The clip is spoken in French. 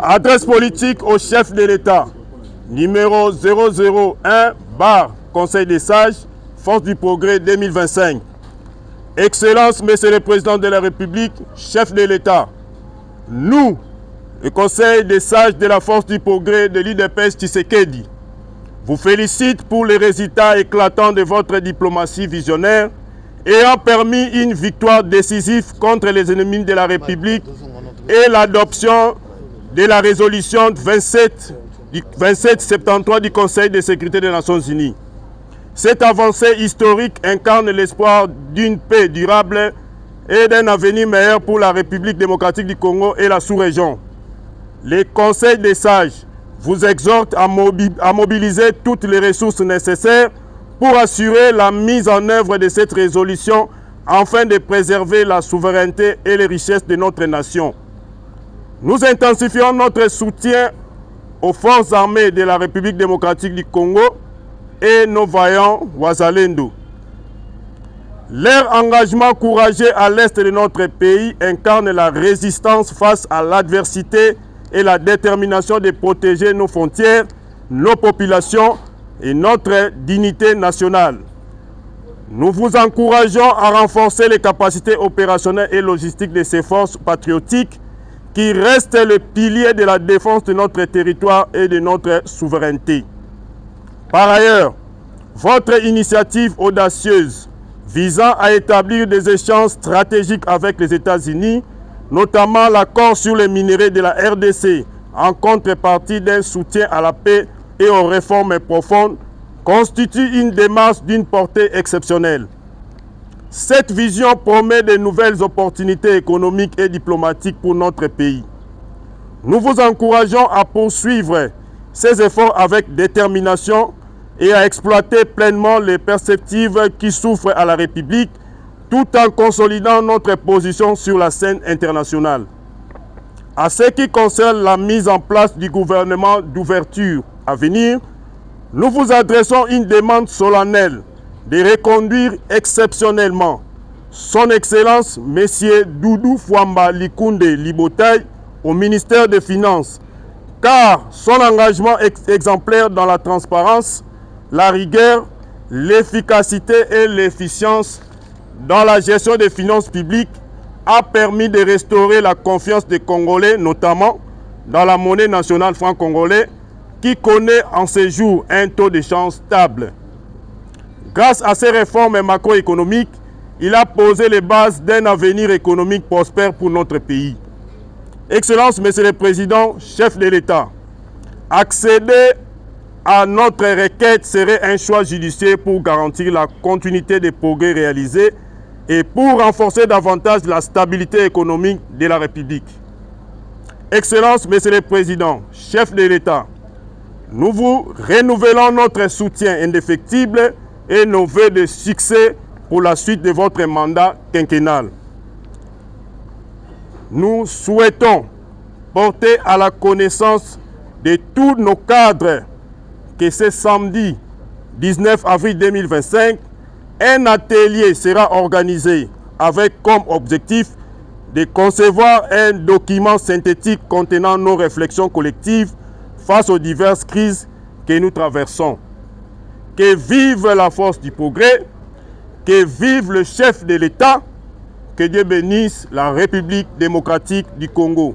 Adresse politique au chef de l'État. Numéro 001 bar Conseil des sages, Force du progrès 2025. Excellence, Monsieur le Président de la République, chef de l'État. Nous, le Conseil des sages de la Force du progrès de l'UDPS Tshisekedi, vous félicite pour les résultats éclatants de votre diplomatie visionnaire ayant permis une victoire décisive contre les ennemis de la République et l'adoption de la résolution 2773 du Conseil de sécurité des Nations Unies. Cette avancée historique incarne l'espoir d'une paix durable et d'un avenir meilleur pour la République démocratique du Congo et la sous-région. Le Conseil des sages vous exhorte à mobiliser toutes les ressources nécessaires pour assurer la mise en œuvre de cette résolution afin de préserver la souveraineté et les richesses de notre nation. Nous intensifions notre soutien aux forces armées de la République démocratique du Congo et nos vaillants Wazalendo. Leur engagement courageux à l'est de notre pays incarne la résistance face à l'adversité et la détermination de protéger nos frontières, nos populations et notre dignité nationale. Nous vous encourageons à renforcer les capacités opérationnelles et logistiques de ces forces patriotiques qui restent le pilier de la défense de notre territoire et de notre souveraineté. Par ailleurs, votre initiative audacieuse visant à établir des échanges stratégiques avec les États-Unis, notamment l'accord sur les minéraux de la RDC, en contrepartie d'un soutien à la paix et aux réformes profondes, constitue une démarche d'une portée exceptionnelle. Cette vision promet de nouvelles opportunités économiques et diplomatiques pour notre pays. Nous vous encourageons à poursuivre ces efforts avec détermination et à exploiter pleinement les perspectives qui s'ouvrent à la République, tout en consolidant notre position sur la scène internationale. À ce qui concerne la mise en place du gouvernement d'ouverture à venir, nous vous adressons une demande solennelle de reconduire exceptionnellement son Excellence M. Doudou Fwamba Likunde Libotaï au ministère des Finances, car son engagement exemplaire dans la transparence, la rigueur, l'efficacité et l'efficience dans la gestion des finances publiques a permis de restaurer la confiance des Congolais, notamment dans la monnaie nationale franc-congolais, qui connaît en ces jours un taux de change stable. Grâce à ces réformes macroéconomiques, il a posé les bases d'un avenir économique prospère pour notre pays. Excellence, Monsieur le Président, chef de l'État, accéder à notre requête serait un choix judicieux pour garantir la continuité des progrès réalisés et pour renforcer davantage la stabilité économique de la République. Excellence, Monsieur le Président, chef de l'État, nous vous renouvelons notre soutien indéfectible et nos vœux de succès pour la suite de votre mandat quinquennal. Nous souhaitons porter à la connaissance de tous nos cadres que ce samedi 19 avril 2025, un atelier sera organisé avec comme objectif de concevoir un document synthétique contenant nos réflexions collectives face aux diverses crises que nous traversons. Que vive la force du progrès, que vive le chef de l'État, que Dieu bénisse la République démocratique du Congo.